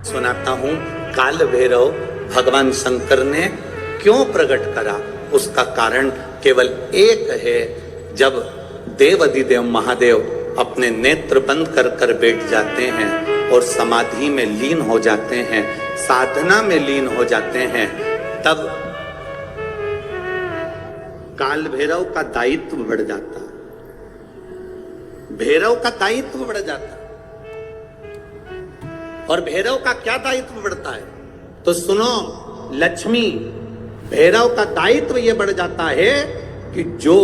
सुनाता हूं काल भैरव भगवान शंकर ने क्यों प्रकट करा। उसका कारण केवल एक है। जब देव अधिदेव महादेव अपने नेत्र बंद कर कर बैठ जाते हैं और समाधि में लीन हो जाते हैं, साधना में लीन हो जाते हैं, तब काल भैरव का दायित्व बढ़ जाता है। भैरव का दायित्व बढ़ जाता है। और भैरव का क्या दायित्व बढ़ता है तो सुनो, लक्ष्मी भैरव का दायित्व यह बढ़ जाता है कि जो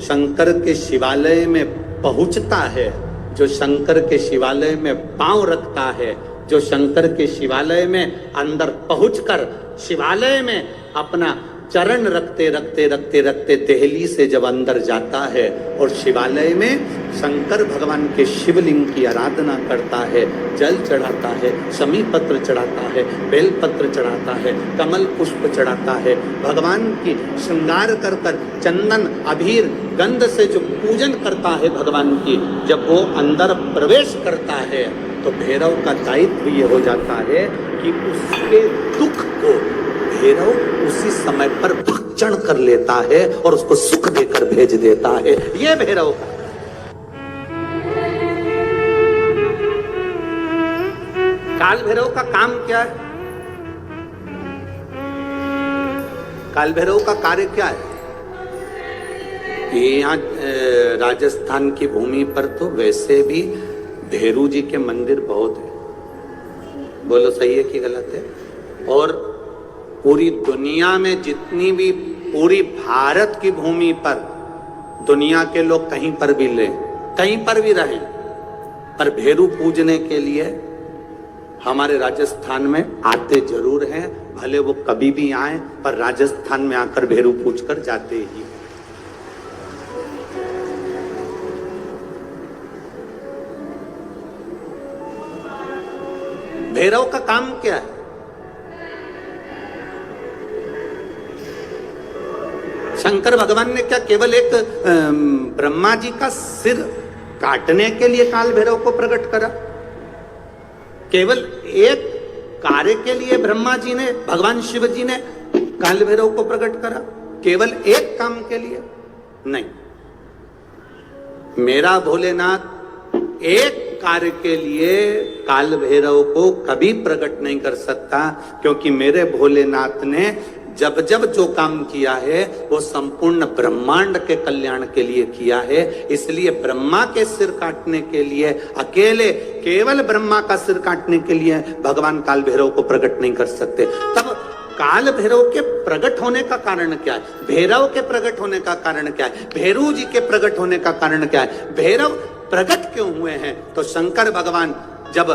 शंकर के शिवालय में पहुंचता है, जो शंकर के शिवालय में पांव रखता है, जो शंकर के शिवालय में अंदर पहुंचकर शिवालय में अपना चरण रखते रखते रखते रखते देहली से जब अंदर जाता है और शिवालय में शंकर भगवान के शिवलिंग की आराधना करता है, जल चढ़ाता है, शमी पत्र चढ़ाता है, बेल पत्र चढ़ाता है, कमल पुष्प चढ़ाता है, भगवान की श्रृंगार कर कर चंदन अबीर गंध से जो पूजन करता है भगवान की, जब वो अंदर प्रवेश करता है तो भैरव का दायित्व ये हो जाता है कि उसके दुख को भैरव उसी समय पर भक्षण कर लेता है और उसको सुख देकर भेज देता है। ये भैरव का काल भैरव का काम क्या है? काल भैरव का कार्य क्या है? यहाँ राजस्थान की भूमि पर तो वैसे भी भैरू जी के मंदिर बहुत है। बोलो सही है कि गलत है? और पूरी दुनिया में जितनी भी, पूरी भारत की भूमि पर दुनिया के लोग कहीं पर भी लें, कहीं पर भी रहें, पर भैरू पूजने के लिए हमारे राजस्थान में आते जरूर हैं। भले वो कभी भी आए, पर राजस्थान में आकर भैरू पूज कर जाते ही। भैरव का काम क्या है? शंकर भगवान ने क्या केवल एक ब्रह्मा जी का सिर काटने के लिए काल भैरव को प्रकट करा? केवल एक कार्य के लिए ब्रह्मा जी ने, भगवान शिव जी ने काल भैरव को प्रकट करा? केवल एक काम के लिए नहीं। मेरा भोलेनाथ एक कार्य के लिए काल भैरव को कभी प्रकट नहीं कर सकता, क्योंकि मेरे भोलेनाथ ने जब जब जो काम किया है वो संपूर्ण ब्रह्मांड के कल्याण के लिए किया है। इसलिए ब्रह्मा के सिर काटने के लिए, अकेले केवल ब्रह्मा का सिर काटने के लिए भगवान काल भैरव को प्रकट नहीं कर सकते। तब काल भैरव के प्रकट होने का कारण क्या है? भैरव के प्रकट होने का कारण क्या है? भैरू जी के प्रकट होने का कारण क्या है? भैरव प्रकट क्यों हुए हैं? तो शंकर भगवान जब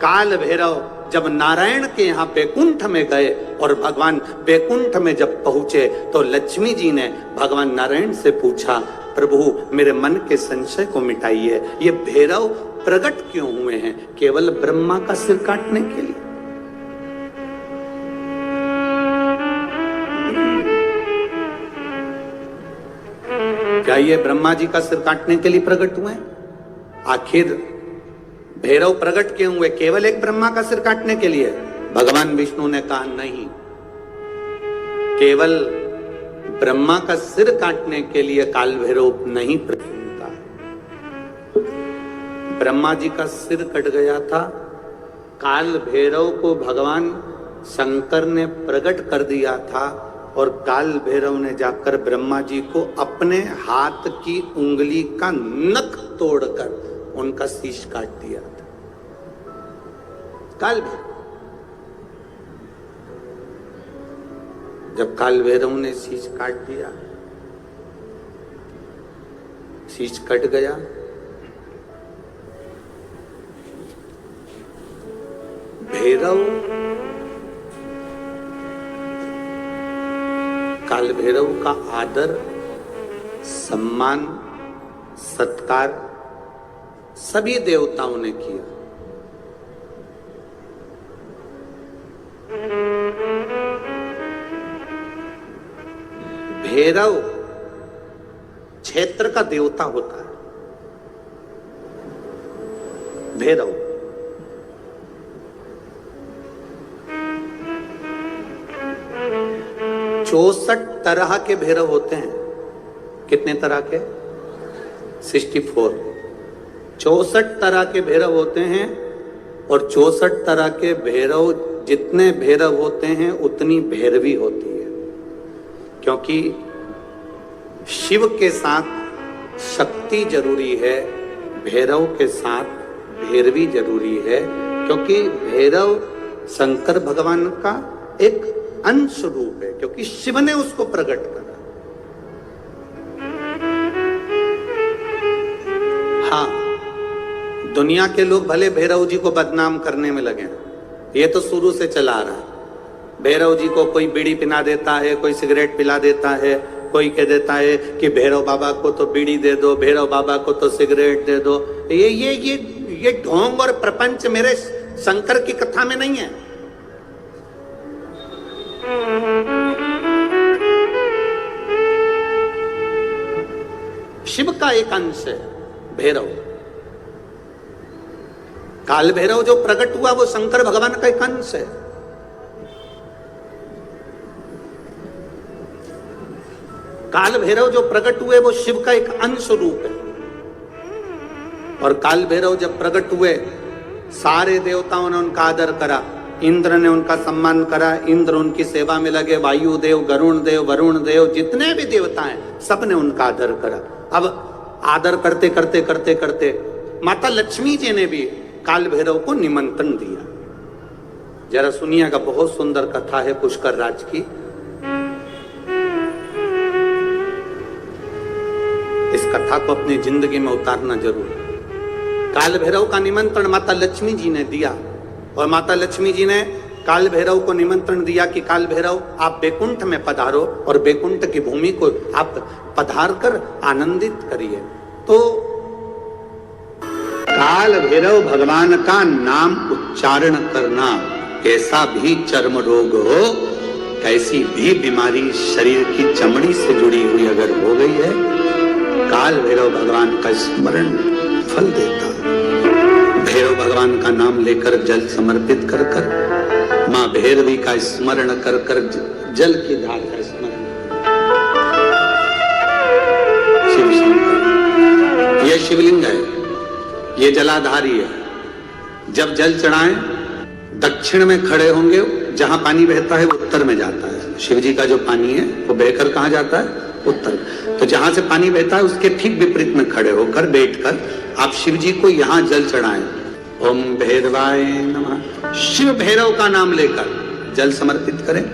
काल भैरव जब नारायण के यहाँ बैकुंठ में गए और भगवान बैकुंठ में जब पहुंचे तो लक्ष्मी जी ने भगवान नारायण से पूछा, प्रभु मेरे मन के संशय को मिटाइए, ये भैरव प्रकट क्यों हुए हैं? केवल ब्रह्मा का सिर काटने के लिए? क्या ये ब्रह्मा जी का सिर काटने के लिए प्रकट हुए? आखिर भैरव प्रकट क्यों हुए? केवल एक ब्रह्मा का सिर काटने के लिए? भगवान विष्णु ने कहा नहीं, केवल ब्रह्मा का सिर काटने के लिए काल भैरव नहीं प्रकट हुआ। ब्रह्मा जी का सिर कट गया था, काल भैरव को भगवान शंकर ने प्रकट कर दिया था और काल भैरव ने जाकर ब्रह्मा जी को अपने हाथ की उंगली का नख तोड़कर उनका शीश काट दिया था। काल भैरव, जब काल भैरव ने शीश काट दिया, शीश कट गया, भैरव काल भैरव का आदर, सम्मान, सत्कार सभी देवताओं ने किया। भैरव क्षेत्र का देवता होता है। भैरव 64 तरह के भैरव होते हैं। कितने तरह के? 64। 64 तरह के भैरव होते हैं और 64 तरह के भैरव, जितने भैरव होते हैं उतनी भैरवी होती है, क्योंकि शिव के साथ शक्ति जरूरी है, भैरव के साथ भैरवी जरूरी है, क्योंकि भैरव शंकर भगवान का एक अंश रूप है, क्योंकि शिव ने उसको प्रकट करा। हाँ, दुनिया के लोग भले भैरव जी को बदनाम करने में लगे, ये तो शुरू से चला आ रहा है। भैरव जी को कोई बीड़ी पिला देता है, कोई सिगरेट पिला देता है, कोई कह देता है कि भैरव बाबा को तो बीड़ी दे दो, भैरव बाबा को तो सिगरेट दे दो। ये ढोंग और प्रपंच मेरे शंकर की कथा में नहीं है। शिव का एक अंश है भैरव। काल भैरव जो प्रकट हुआ वो शंकर भगवान का एक अंश है। काल भैरव जो प्रकट हुए वो शिव का एक अंश रूप है। और काल भैरव जब प्रकट हुए, सारे देवताओं ने उनका आदर करा, इंद्र ने उनका सम्मान करा, इंद्र उनकी सेवा में लगे, वायु देव, गरुण देव, वरुण देव, जितने भी देवता हैं सब ने उनका आदर करा। अब आदर करते करते करते करते माता लक्ष्मी जी ने भी काल भैरव को निमंत्रण दिया। जरा सुनिएगा, बहुत सुंदर कथा है पुष्कर राज की। इस कथा को अपनी जिंदगी में उतारना जरूर। काल भैरव का निमंत्रण माता लक्ष्मी जी ने दिया, और माता लक्ष्मी जी ने काल भैरव को निमंत्रण दिया कि काल भैरव आप बैकुंठ में पधारो और बैकुंठ की भूमि को आप पधार कर आनंदित करिए। तो काल भैरव भगवान का नाम उच्चारण करना, कैसा भी चर्म रोग हो, कैसी भी बीमारी शरीर की चमड़ी से जुड़ी हुई अगर हो गई है, काल भैरव भगवान का स्मरण फल देता। भैरव भगवान का नाम लेकर जल समर्पित कर कर, मां भैरवी का स्मरण कर कर जल की धार का स्मरण। शिव शंकर, यह शिवलिंग है, ये जलाधारी है। जब जल चढ़ाएं, दक्षिण में खड़े होंगे, जहां पानी बहता है वो उत्तर में जाता है। शिव जी का जो पानी है वो बहकर कहां जाता है? उत्तर। तो जहां से पानी बहता है उसके ठीक विपरीत में खड़े होकर, बैठकर आप शिव जी को यहां जल चढ़ाएं। ओम भैरवाय नमः। शिव भैरव का नाम लेकर जल समर्पित करें।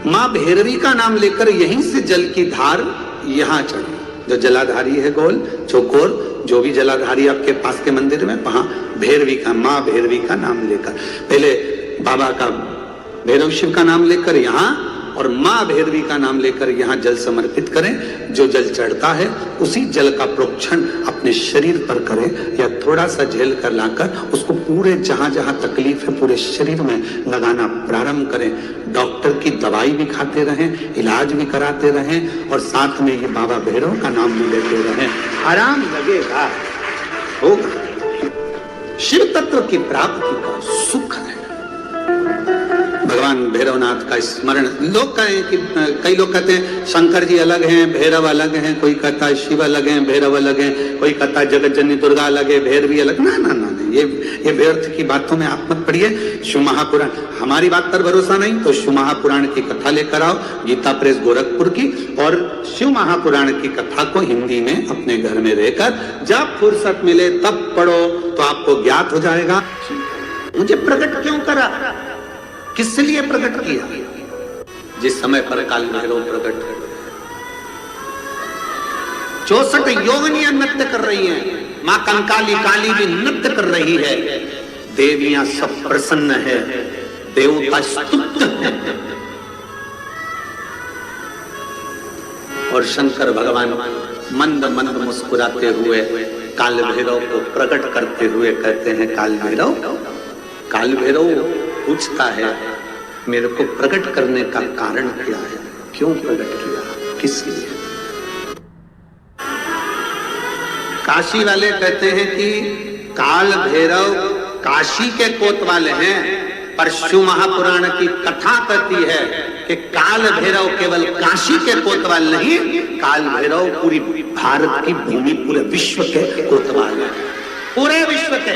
मां भैरवी का नाम लेकर यहीं से जल की धार यहां चढ़े। जो जलाधारी है गोल चौकोर, जो भी जलाधारी आपके पास के मंदिर में, वहां भैरवी का, मां भैरवी का नाम लेकर, पहले बाबा का भैरव शिव का नाम लेकर यहां, और मां भैरवी का नाम लेकर यहां जल समर्पित करें। जो जल चढ़ता है उसी जल का प्रोक्षण अपने शरीर पर करें, या थोड़ा सा झेल कर लाकर उसको पूरे जहां जहां तकलीफ है पूरे शरीर में लगाना प्रारंभ करें। डॉक्टर की दवाई भी खाते रहें, इलाज भी कराते रहें, और साथ में ये बाबा भैरव का नाम भी लेते रहें। आराम लगेगा, होगा। शिव तत्व की प्राप्ति का सुख है। भगवान भैरवनाथ का स्मरण। लोग कहें कि कई लोग कहते हैं शंकर जी अलग हैं, भैरव अलग हैं, कोई कहता है शिव अलग हैं, भैरव अलग हैं, कोई कहता है जगत जननी दुर्गा अलग है, भैरवी अलग। ना ना ना, ये व्यर्थ की बातों में आप मत पड़िए। शिव महापुराण, हमारी बात पर भरोसा नहीं तो शिव महापुराण की कथा लेकर आओ, गीता प्रेस गोरखपुर की, और शिव महापुराण की कथा को हिंदी में अपने घर में रहकर जब फुर्सत मिले तब पढ़ो, तो आपको ज्ञात हो जाएगा मुझे प्रकट क्यों करा, किस लिए प्रकट किया। जिस समय पर काल भैरव प्रकट कर 64 योगिनियां नृत्य कर रही हैं, मां कंकाली काली भी नृत्य कर रही है, देवियां सब प्रसन्न है, देवता स्तुत है, और शंकर भगवान मंद मंद मुस्कुराते हुए काल भैरव को प्रकट करते हुए कहते हैं, काल भैरव पूछता है मेरे को प्रकट करने का कारण क्या है, क्यों प्रकट किया, किस लिए। काशी वाले कहते हैं कि काल भैरव काशी के कोतवाल हैं, परशु महापुराण की कथा कहती है कि काल भैरव केवल काशी के कोतवाल नहीं, काल भैरव पूरी भारत की भूमि, पूरे विश्व के कोतवाल है, पूरे विश्व के।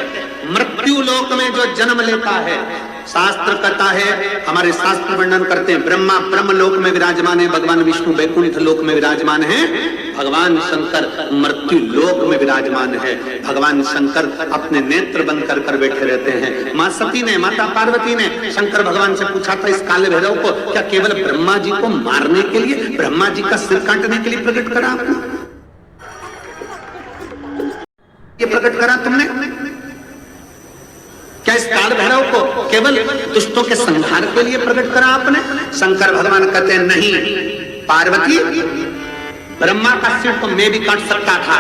मृत्यु लोक में जो जन्म लेता है, शास्त्र कहता है, हमारे शास्त्र वर्णन करते हैं, ब्रह्मा ब्रह्म लोक में विराजमान है, भगवान विष्णु वैकुंठ लोक में विराजमान है, भगवान शंकर मृत्यु लोक में विराजमान है। भगवान शंकर अपने नेत्र बंद कर कर बैठे रहते हैं। मां सती ने, माता पार्वती ने शंकर भगवान से पूछा था इस काले भैरव को क्या केवल ब्रह्मा जी को मारने के लिए, ब्रह्मा जी का सिर काटने के लिए प्रकट करा आपने? ये प्रकट करा तुमने? क्या इस काल भैरव को केवल दुष्टों के संहार के लिए प्रकट करा आपने? शंकर भगवान कहते हैं नहीं पार्वती, ब्रह्मा का सिर तो मैं भी काट सकता था,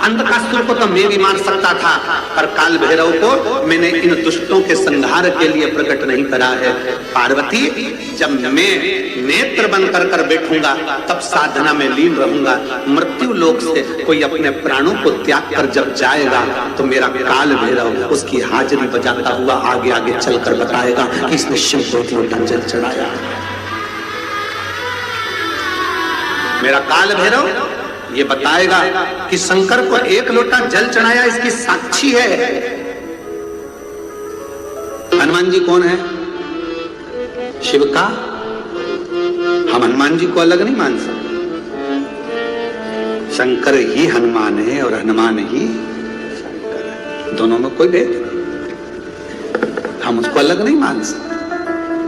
अंधकासुर को तो मैं भी मार सकता था, पर काल भैरव को मैंने इन दुष्टों के संहार के लिए प्रकट नहीं करा है। पार्वती, जब मैं नेत्र बंद कर कर बैठूंगा तब साधना में लीन रहूंगा। मृत्यु लोक से कोई अपने प्राणों को त्याग कर जब जाएगा तो मेरा काल भैरव उसकी हाजिरी बजाता हुआ आगे आगे चलकर बताएगा कि इसने शिव को इतना जल चढ़ाया। मेरा काल भैरव ये बताएगा कि शंकर को एक लोटा जल चढ़ाया, इसकी साक्षी है। हनुमान जी कौन है? शिव का। हम हनुमान जी को अलग नहीं मान सकते। शंकर ही हनुमान है और हनुमान ही शंकर है, दोनों में कोई भेद नहीं। हम उसको अलग नहीं मान सकते।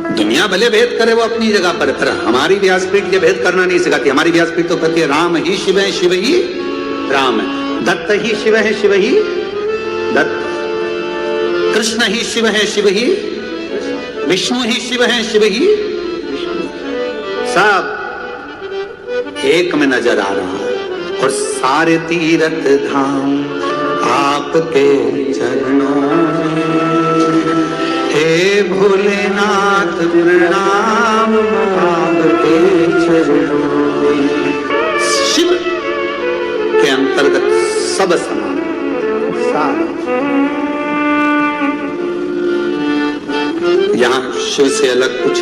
दुनिया भले भेद करे वो अपनी जगह पर हमारी व्यासपीठ ये भेद करना नहीं सिखाती। हमारी व्यासपीठ तो कहती है राम ही शिव है, शिव ही राम है, दत्त ही शिव है, शिव ही दत्त, कृष्ण ही शिव है, शिव ही विष्णु ही शिव है, शिव ही विष्णु, सब एक में नजर आ रहा है। और सारे तीर्थ धाम आपके चरणों में, हे भोलेनाथ प्रणाम आपके चरणों में। शिव के अंतर्गत सब समान, यहां शिव से अलग कुछ।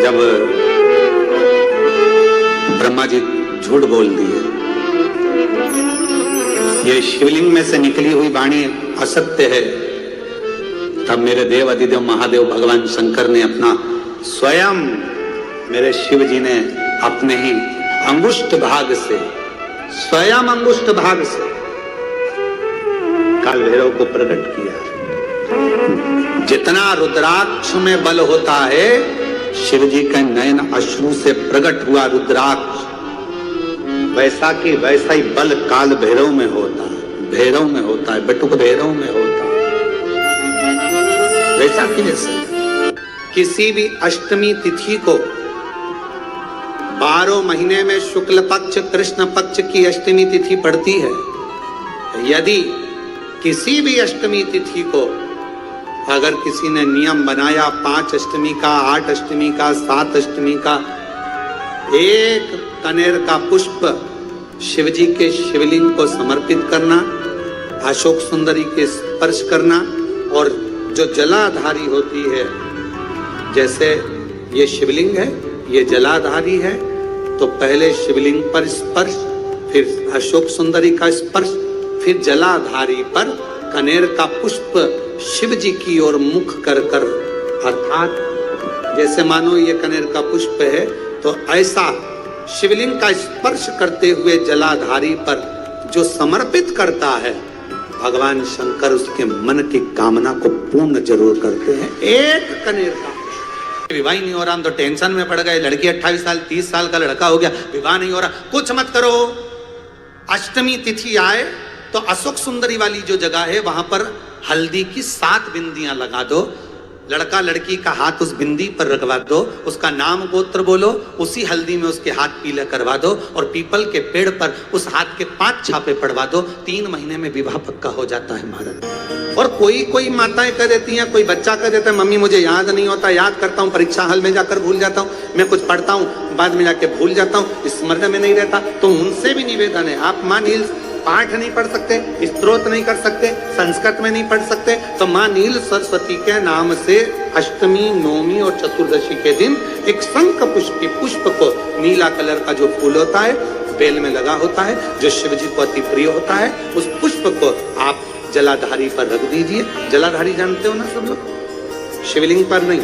जब ब्रह्मा जी झूठ बोल दिए, ये शिवलिंग में से निकली हुई वाणी असत्य है, तब मेरे देव अधिदेव महादेव भगवान शंकर ने अपना स्वयं, मेरे शिव जी ने अपने ही अंगुष्ठ भाग से, स्वयं अंगुष्ठ भाग से काल भैरव को प्रकट किया। जितना रुद्राक्ष में बल होता है, शिव जी के नयन अश्रु से प्रकट हुआ रुद्राक्ष, वैसा की वैसा ही बल काल भैरव में होता है, भैरव में होता है, बटुक भैरव में होता है। वैसा कि जैसे किसी भी अष्टमी तिथि को 12 महीने में शुक्ल पक्ष कृष्ण पक्ष की अष्टमी तिथि पड़ती है। यदि किसी भी अष्टमी तिथि को अगर किसी ने नियम बनाया 5 अष्टमी का, 8 अष्टमी का, 7 अष्टमी का, एक कनेर का पुष्प शिवजी के शिवलिंग को समर्पित करना, अशोक सुंदरी के स्पर्श करना, और जो जलाधारी होती है, जैसे ये शिवलिंग है, ये जलाधारी है, तो पहले शिवलिंग पर स्पर्श, फिर अशोक सुंदरी का स्पर्श, फिर जलाधारी पर कनेर का पुष्प शिव जी की ओर मुख कर कर, अर्थात जैसे मानो ये कनेर का पुष्प है, तो ऐसा शिवलिंग का स्पर्श करते हुए जलाधारी पर जो समर्पित करता है, भगवान शंकर उसके मन की कामना को पूर्ण जरूर करते हैं। एक कनेर का विवाह नहीं हो रहा, हम तो टेंशन में पड़ गए, लड़की 28 साल 30 साल का लड़का हो गया, विवाह नहीं हो रहा, कुछ मत करो। अष्टमी तिथि आए तो अशोक सुंदरी वाली जो जगह है वहां पर हल्दी की 7 बिंदियां लगा दो, लड़का लड़की का हाथ उस बिंदी पर रखवा दो, उसका नाम गोत्र बोलो, उसी हल्दी में उसके हाथ पीले करवा दो, और पीपल के पेड़ पर उस हाथ के 5 छापे पड़वा दो। 3 महीने में विवाह पक्का हो जाता है महाराज। और कोई माताएं कह देती हैं, कोई बच्चा कह देता है मम्मी मुझे याद नहीं होता, याद करता हूँ परीक्षा हॉल में जाकर भूल जाता हूँ, मैं कुछ पढ़ता हूँ बाद में जाके भूल जाता हूँ, स्मरण में नहीं रहता। तो उनसे भी निवेदन है, आप माँ नील पाठ नहीं पढ़ सकते, स्तोत्र नहीं कर सकते, संस्कृत में नहीं पढ़ सकते, तो माँ नील सरस्वती के नाम से अष्टमी, नवमी और चतुर्दशी के दिन एक शंख पुष्प को, नीला कलर का जो फूल होता है, बेल में लगा होता है, जो शिव जी को अति प्रिय होता है, उस पुष्प को आप जलाधारी पर रख दीजिए। जलाधारी जानते हो ना सब लोग, शिवलिंग पर नहीं,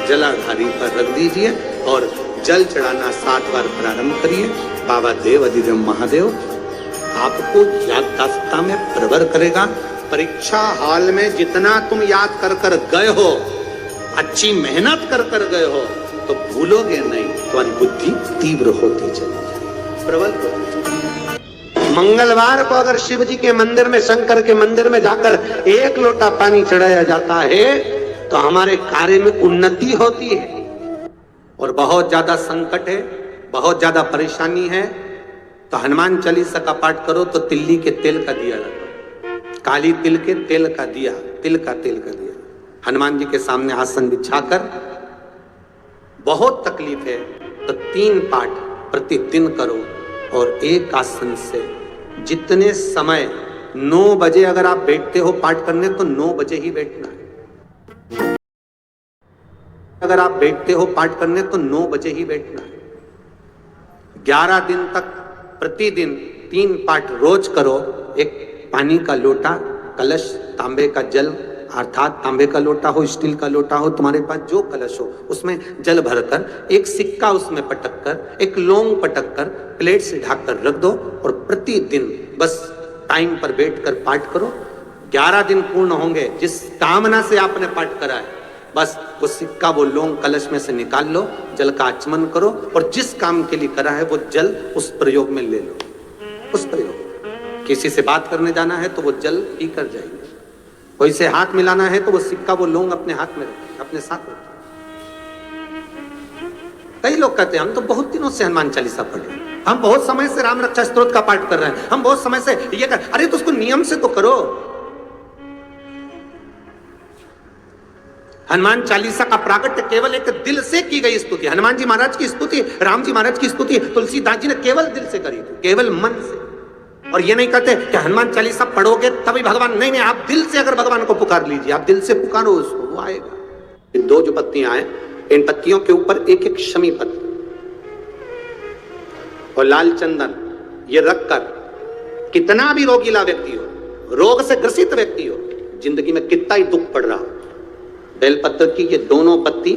जलाधारी पर रख दीजिए और जल चढ़ाना 7 बार प्रारंभ करिए। बाबा देव अधिदेव महादेव आपको याददाश्तता में प्रवर करेगा। परीक्षा हॉल में जितना तुम याद कर कर गए हो, अच्छी मेहनत कर कर गए हो, तो भूलोगे नहीं, तुम्हारी बुद्धि तीव्र होती चलेगी, प्रबल होती चलेगी। मंगलवार को अगर शिव जी के मंदिर में, शंकर के मंदिर में जाकर 1 लोटा पानी चढ़ाया जाता है तो हमारे कार्य में उन्नति होती है। और बहुत ज्यादा संकट है, बहुत ज्यादा परेशानी है, तो हनुमान चालीसा का पाठ करो तो तिल्ली के तेल का दिया लगाओ, काली तिल के तेल का दिया, तिल का तेल का दिया हनुमान जी के सामने आसन बिछाकर। बहुत तकलीफ है तो 3 पाठ प्रतिदिन करो और एक आसन से जितने समय 9 बजे अगर आप बैठते हो पाठ करने तो 9 बजे ही बैठना है। अगर आप बैठते हो पाठ करने तो 9 बजे ही बैठना है। 11 दिन तक प्रतिदिन 3 पाठ रोज करो। एक पानी का लोटा, कलश, तांबे का जल, अर्थात तांबे का लोटा हो, स्टील का लोटा हो, तुम्हारे पास जो कलश हो उसमें जल भरकर, एक सिक्का उसमें पटक कर, एक लौंग पटक कर प्लेट से ढक कर रख दो और प्रतिदिन बस टाइम पर बैठकर पाठ करो। 11 दिन पूर्ण होंगे, जिस कामना से आपने पाठ करा है बस वो सिक्का, वो लौंग कलश में से निकाल लो, जल का आचमन करो और जिस काम के लिए करा है वो जल उस प्रयोग में ले लो। उस प्रयोग, किसी से बात करने जाना है तो वो जल पी कर जाएंगे, कोई से हाथ मिलाना है तो वो सिक्का, वो लौंग अपने हाथ में रखें, अपने साथ रखें। कई लोग कहते हैं हम तो बहुत दिनों से हनुमान चालीसा पढ़ रहे हैं, हम बहुत समय से राम रक्षा स्तोत्र का पाठ कर रहे हैं, हम बहुत समय से ये कर, अरे तो उसको नियम से तो करो। हनुमान चालीसा का प्राकट्य केवल एक दिल से की गई स्तुति। हनुमान जी महाराज की स्तुति, राम जी महाराज की स्तुति तुलसीदास जी ने केवल दिल से करी थी, केवल मन से। और ये नहीं कहते कि हनुमान चालीसा पढ़ोगे तभी भगवान, नहीं, आप दिल से अगर भगवान को पुकार लीजिए, आप दिल से पुकारो उसको, वो आएगा। 2 जो पत्तियां हैं, इन पत्तियों के ऊपर एक एक शमी पत्र और लाल चंदन ये रखकर, कितना भी रोगीला व्यक्ति हो, रोग से ग्रसित व्यक्ति हो, जिंदगी में कितना ही दुख पड़ रहा हो, बेलपत्र की ये दोनों पत्ती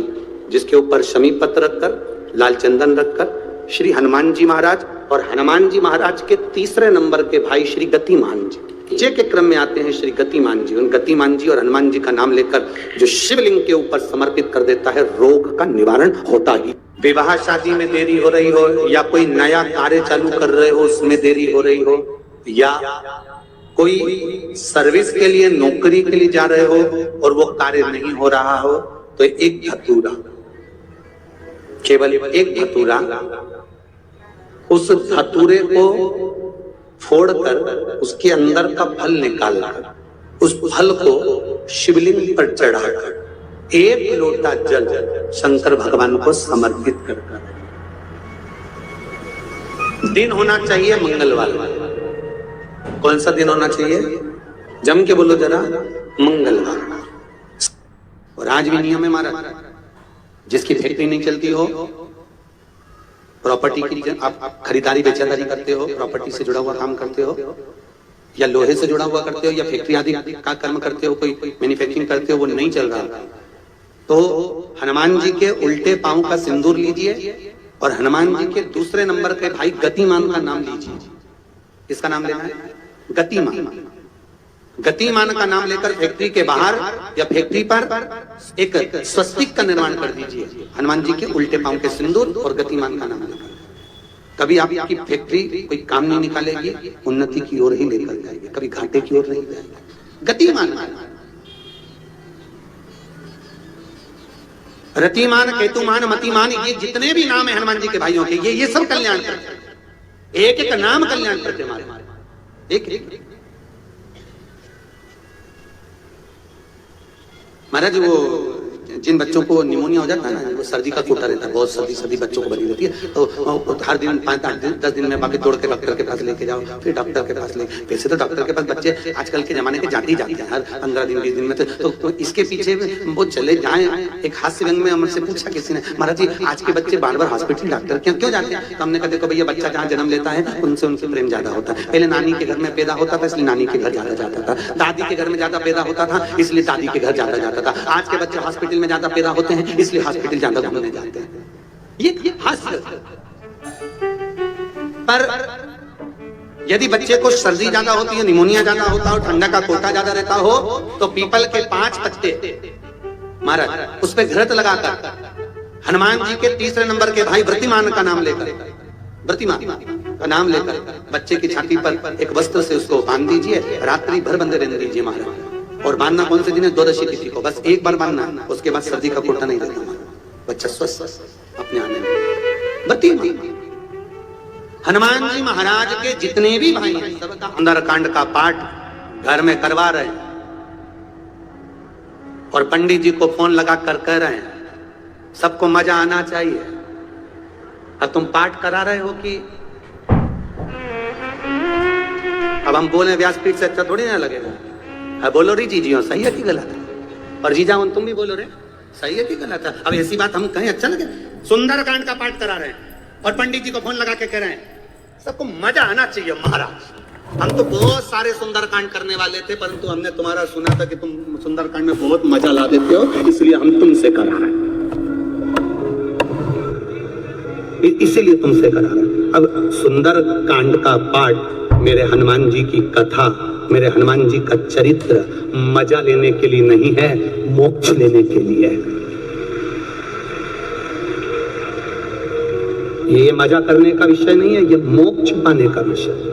जिसके ऊपर शमी पत्र रखकर, लाल चंदन रखकर, श्री हनुमान जी महाराज और हनुमान जी महाराज के 3रे नंबर के भाई श्री गतिमान जी, जे के क्रम में आते हैं श्री गतिमान जी, उन गतिमान जी और हनुमान जी का नाम लेकर जो शिवलिंग के ऊपर समर्पित कर देता है, रोग का निवारण होता ही। विवाह शादी में देरी हो रही हो, या कोई नया कार्य चालू कर रहे हो उसमें देरी हो रही हो, या कोई सर्विस के लिए, नौकरी के लिए जा रहे हो और वो कार्य नहीं हो रहा हो, तो एक धतूरा, केवल एक धतूरा, उस धतूरे को फोड़कर उसके अंदर का फल निकालकर, उस फल को शिवलिंग पर चढ़ाकर 1 लोटा जल शंकर भगवान को समर्पित कर, दिन होना चाहिए मंगलवार। कौन सा दिन होना चाहिए? जम के बोलो जरा, मंगलवार। और आज भी नियम है हमारा, जिसकी फैक्ट्री नहीं चलती हो, प्रॉपर्टी की आप खरीदारी बेचादारी करते हो, प्रॉपर्टी से जुड़ा हुआ काम करते हो, या लोहे से जुड़ा हुआ करते हो, या फैक्ट्री आदि का कर्म करते हो, कोई मैन्युफैक्चरिंग करते हो, वो नहीं चल रहा, तो हनुमान जी के उल्टे पांव का सिंदूर लीजिए और हनुमान जी के 2रे नंबर के भाई गतिमान का नाम लीजिए। किसका नाम लेना है? गतिमान। गतिमान का नाम लेकर फैक्ट्री के बाहर या फैक्ट्री पर एक स्वस्तिक का निर्माण कर दीजिए, हनुमान जी के उल्टे पांव के सिंदूर और गतिमान का नाम लेकर। कभी आपकी फैक्ट्री कोई काम नहीं निकालेगी, उन्नति की ओर ही लेकर जाएगी, कभी घाटे की ओर नहीं जाएगी। गतिमान, रतिमान, केतुमान, मतिमान, ये जितने भी नाम है हनुमान जी के भाइयों के, ये सब कल्याण करते हैं। एक एक नाम कल्याण करते हमारे, एक महाराज वो जिन बच्चों को निमोनिया हो जाता है ना, वो सर्दी का कोटा रहता है, बहुत सर्दी बच्चों को बनी रहती है, तो हर दिन 5-8 दिन 10 दिन में बाकी दौड़ के डॉक्टर के पास लेके जाओ, फिर डॉक्टर के पास ले। वैसे तो डॉक्टर के पास बच्चे आजकल के जमाने के जाते ही जाते हैं हर 15 दिन 20 दिन में, तो इसके पीछे वो चले जाए। एक हास्य व्यंग में हमसे पूछा किसी ने, महाराज जी आज के बच्चे बार बार हॉस्पिटल डॉक्टर क्यों जाते हैं? तो हमने कहा देखो भैया, बच्चा जहाँ जन्म लेता है उनसे उनसे प्रेम ज्यादा होता है। पहले नानी के घर में पैदा होता था इसलिए नानी के घर ज्यादा जाता था, दादी के घर में ज्यादा पैदा होता था इसलिए दादी के घर ज्यादा जाता था। आज के बच्चे हॉस्पिटल में ज्यादा पैदा होते हैं इसलिए हॉस्पिटल ज्यादा घूमने जाते हैं। ये हास्य। पर यदि बच्चे को सर्दी ज्यादा होती है, निमोनिया ज्यादा होता हो, ठंडा का कोटा ज्यादा रहता हो, तो पीपल के 5 पत्ते महाराज उस पे घृत लगाकर हनुमान जी के तीसरे नंबर के भाई व्रतिमान का नाम लेकर, व्रतिमान का नाम लेकर बच्चे की छाती पर एक वस्त्र से उसको बांध दीजिए, रात्रि भर बंधे रहने दीजिए महाराज। और बांधना कौन से दिन है? द्वादशी तिथि को, बस एक बार बांधना, उसके बाद सर्दी का कोटा नहीं रहता, बच्चा स्वस्थ अपने आने में। व्रतिमान हनुमान जी महाराज के जितने भी भाई हैं सबका सुंदरकांड का पाठ घर में करवा रहे हैं, और पंडित जी को फोन लगा कर कह रहे हैं सबको मजा आना चाहिए। अब तुम पाठ करा रहे हो कि अब हम बोले व्यासपीठ से अच्छा थोड़ी ना लगेगा। अब बोलो री जीजियो सही है कि गलत है, और जीजा तुम भी बोलो रे सही है कि गलत है। अब ऐसी बात हम कहें अच्छा लगे? सुंदरकांड का पाठ करा रहे हैं और पंडित जी को फोन लगा के कह रहे हैं सबको मजा आना चाहिए महाराज। हम तो बहुत सारे सुंदरकांड करने वाले थे, परंतु हमने तुम्हारा सुना था कि तुम सुंदरकांड में बहुत मजा ला देते हो, इसलिए हम तुमसे करा रहे हैं, इसीलिए तुमसे करा रहे हैं। अब सुंदरकांड का पाठ मेरे हनुमान जी की कथा, मेरे हनुमान जी का चरित्र मजा लेने के लिए नहीं है, मोक्ष लेने के लिए है। ये मजा करने का विषय नहीं है, ये मोक्ष पाने का विषय है।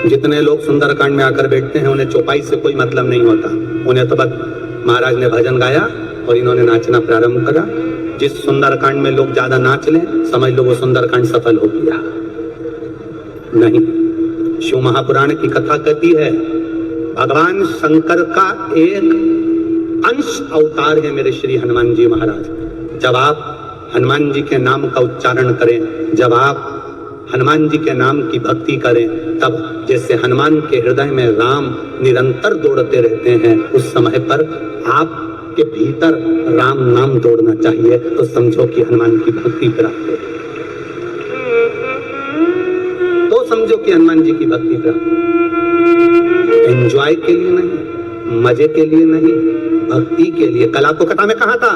जितने लोग सुंदरकांड में आकर बैठते हैं उन्हें चौपाई से कोई मतलब नहीं होता, उन्हें तो बस महाराज ने भजन गाया और इन्होंने नाचना प्रारंभ करा। जिस सुंदरकांड में लोग ज्यादा नाच लें समझ लो वो सुंदरकांड सफल हो गया। नहीं, शिव महापुराण की कथा कहती है भगवान शंकर का एक अंश अवतार है मेरे श्री हनुमान जी महाराज। जब आप हनुमान जी के नाम का उच्चारण करें, जब आप हनुमान जी के नाम की भक्ति करें, तब जैसे हनुमान के हृदय में राम निरंतर दौड़ते रहते हैं, उस समय पर आपके भीतर राम नाम दौड़ना चाहिए, तो समझो कि हनुमान की भक्ति प्राप्त है, तो समझो कि हनुमान जी की भक्ति प्राप्त है। एंजॉय के लिए नहीं, मजे के लिए नहीं, भक्ति के लिए। कल आपको कथा में कहा था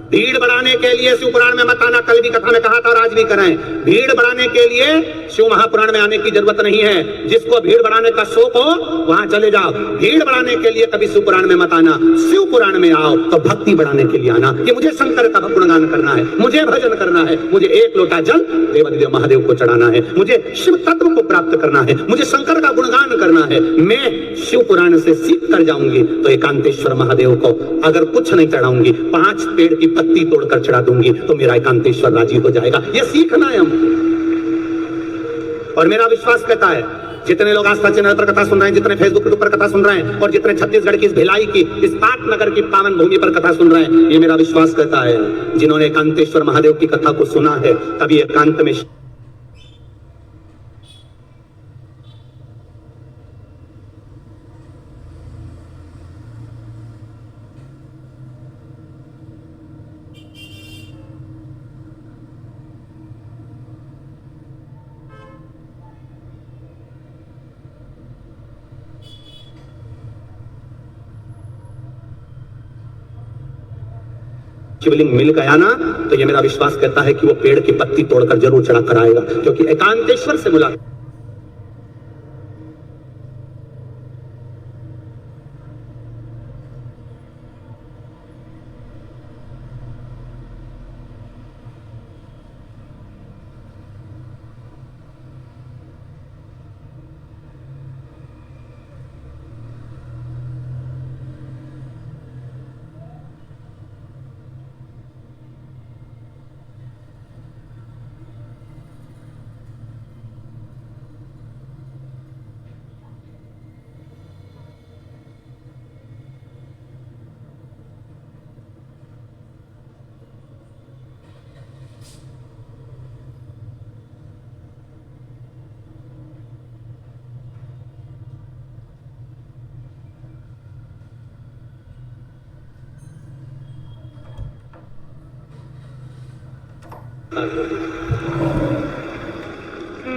भीड़ बढ़ाने के लिए शिव पुराण में मत आना, कल भी कथा में कहा था और आज भी कराएं। भीड़ बढ़ाने के लिए शिव महापुराण में आने की जरूरत नहीं है, जिसको भीड़ बढ़ाने का शौक हो वहां चले जाओ। भीड़ बढ़ाने के लिए कभी शिव पुराण में मत आना, शिव पुराण में आओ तो भक्ति बढ़ाने के लिए आना कि मुझे शंकर का गुणगान करना है, मुझे भजन करना है, मुझे एक लोटा जल देवादिदेव महादेव को चढ़ाना है, मुझे शिव तत्व को प्राप्त करना है, मुझे शंकर का गुणगान करना है। मैं शिव पुराण से सीख कर जाऊंगी तो एकांतेश्वर महादेव को अगर कुछ नहीं चढ़ाऊंगी, 5 पेड़ की पत्ती तोड़कर चढ़ा दूंगी तो मेरा एकांतेश्वर राजी हो जाएगा। ये सीखना है हम। और मेरा विश्वास कहता है जितने लोग आस्था चैनल पर कथा सुन रहे हैं, जितने फेसबुक पर कथा सुन रहे हैं, और जितने छत्तीसगढ़ की इस भिलाई की इस पाटनगर की पावन भूमि पर कथा सुन रहे हैं, ये मेरा विश्वास कहता है जिन्होंने एकांतेश्वर महादेव की कथा को सुना है कभी एकांत में शिवलिंग मिल गया ना, तो ये मेरा विश्वास कहता है कि वो पेड़ की पत्ती तोड़कर जरूर चढ़ा कर आएगा, क्योंकि एकांतेश्वर से मुलाकात।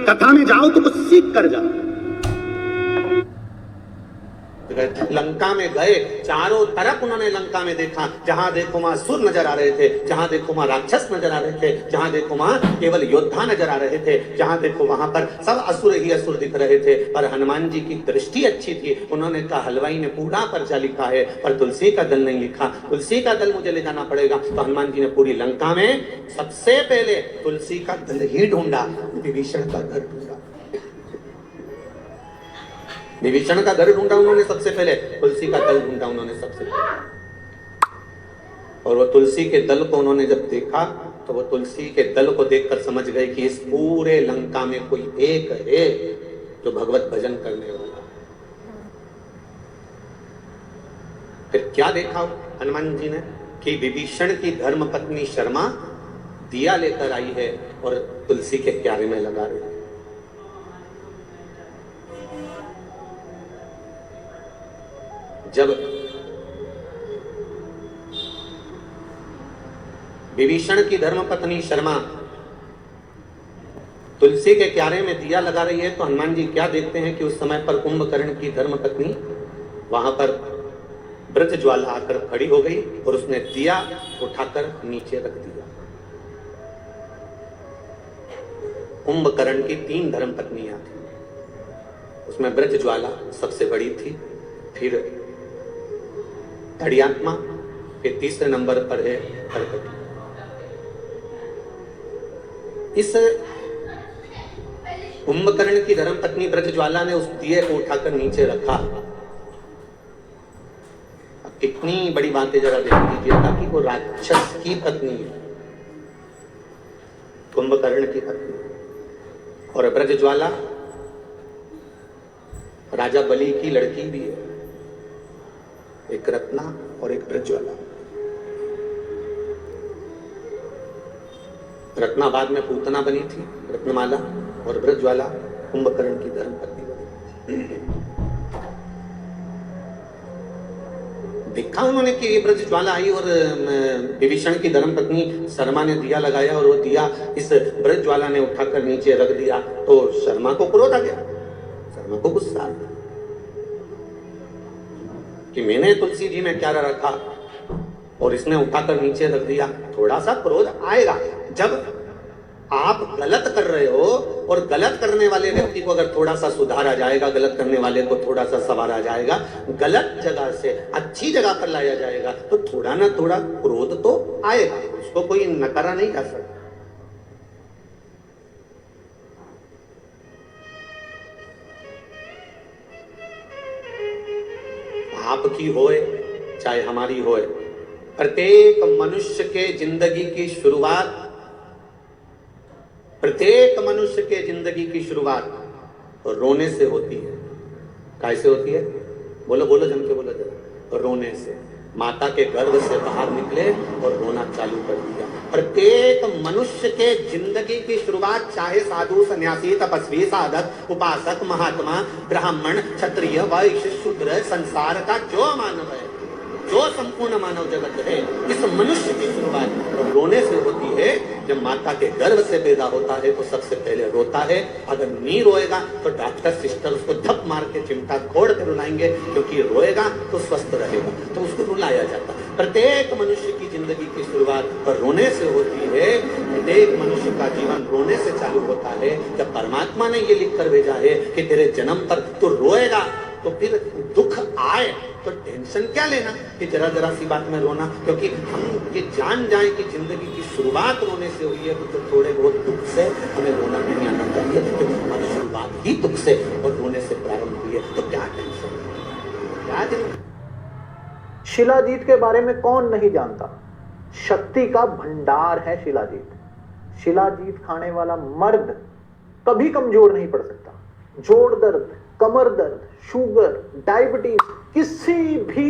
कथा में जाओ तो कुछ सीख कर जाओ। लंका में गए, चारों तरफ उन्होंने लंका में देखा, जहां देखो वहां असुर नजर आ रहे थे, जहां देखो वहां राक्षस नजर आ रहे थे, जहां देखो वहां केवल योद्धा नजर आ रहे थे, जहां देखो वहां पर सब असुर ही असुर दिख रहे थे। पर हनुमान जी की दृष्टि अच्छी थी, उन्होंने कहा हलवाई ने पूरा पर्चा लिखा है पर तुलसी का दल नहीं लिखा, तुलसी का दल मुझे ले जाना पड़ेगा। तो हनुमान जी ने पूरी लंका में सबसे पहले तुलसी का दल ही ढूंढा, विभीषण का घर ढूंढा, विभीषण का घर ढूंढा उन्होंने सबसे पहले, तुलसी का दल ढूंढा उन्होंने सबसे पहले। और वो तुलसी के दल को उन्होंने जब देखा तो वो तुलसी के दल को देखकर समझ गए कि इस पूरे लंका में कोई एक है जो भगवत भजन करने वाला। फिर क्या देखा हनुमान जी ने कि विभीषण की धर्म पत्नी शर्मा दिया लेकर आई है और तुलसी के क्यारे में लगा रही है। जब विभीषण की धर्मपत्नी शर्मा तुलसी के क्यारे में दिया लगा रही है तो हनुमान जी क्या देखते हैं कि उस समय पर कुंभकर्ण की धर्मपत्नी वहां पर ब्रज ज्वाला आकर खड़ी हो गई और उसने दिया उठाकर नीचे रख दिया। कुंभकर्ण की 3 धर्मपत्नियां थी, उसमें ब्रज ज्वाला सबसे बड़ी थी, फिर धड़ियात्मा, फिर तीसरे नंबर पर है कर्कटी। इस कुंभकर्ण की धर्मपत्नी ब्रजज्वाला ने उस दिए को उठाकर नीचे रखा। अब कितनी बड़ी बातें जरा देख लीजिएगा कि वो राक्षस की पत्नी है, कुंभकर्ण की पत्नी, और ब्रजज्वाला राजा बलि की लड़की भी है, एक रत्ना और एक ब्रजज्वाला। रत्ना बाद में पूतना बनी थी, रत्नमाला, और ब्रजज्वाला कुंभकर्ण की धर्मपत्नी बनी। देखा उन्होंने कि ये ब्रजज्वाला आई और विभीषण की धर्मपत्नी शर्मा ने दिया लगाया और वो दिया इस ब्रजज्वाला ने उठाकर नीचे रख दिया तो शर्मा को क्रोध आ गया, शर्मा को गुस्सा आ गया कि मैंने तुलसी जी में क्या रखा और इसने उठाकर नीचे रख दिया। थोड़ा सा क्रोध आएगा जब आप गलत कर रहे हो और गलत करने वाले व्यक्ति को अगर थोड़ा सा सुधार आ जाएगा, गलत करने वाले को थोड़ा सा सवार आ जाएगा, गलत जगह से अच्छी जगह पर लाया जाएगा तो थोड़ा ना थोड़ा क्रोध तो आएगा, उसको कोई नकारा नहीं कर सकता। आपकी होए चाहे हमारी होए, प्रत्येक मनुष्य के जिंदगी की शुरुआत, प्रत्येक मनुष्य के जिंदगी की शुरुआत रोने से होती है। कैसे होती है? बोलो बोलो, जम के बोलो जरा। रोने से। माता के गर्भ से बाहर निकले और रोना चालू कर दिया। प्रत्येक मनुष्य के जिंदगी की शुरुआत, चाहे साधु, सन्यासी, तपस्वी, साधक, उपासक, महात्मा, ब्राह्मण, क्षत्रिय, वैश्य, शूद्र, संसार का जो मानव है, जो संपूर्ण मानव जगत है, इस मनुष्य की शुरुआत रोने से होती है। जब माता के गर्भ से पैदा होता है तो सबसे पहले रोता है। अगर नहीं रोएगा तो डॉक्टर सिस्टर उसको धप मार के चिमटा खोड़ के रुलाएंगे, क्योंकि रोएगा तो स्वस्थ रहेगा, तो उसको रुलाया जाता है। प्रत्येक मनुष्य की जिंदगी की शुरुआत रोने से होती है। प्रत्येक मनुष्य का जीवन रोने से चालू होता है। जब परमात्मा ने ये लिख कर भेजा है कि तेरे जन्म पर तू रोएगा, तो फिर दुख आए तो टेंशन क्या लेना कि जरा जरा सी बात में रोना, क्योंकि हम ये जान जाए कि जिंदगी की शुरुआत रोने से हुई है तो थोड़े बहुत दुख से हमें रोना नहीं आना चाहिए, क्योंकि हमारी शुरुआत ही दुख से और रोने से प्रारंभ हुई है। तो क्या टेंशन, क्या टेंशन। शिलाजीत के बारे में कौन नहीं जानता? शक्ति का भंडार है शिलाजीत। शिलाजीत खाने वाला मर्द कभी कमजोर नहीं पड़ सकता। जोड़ दर्द, कमर दर्द, शुगर, डायबिटीज, किसी भी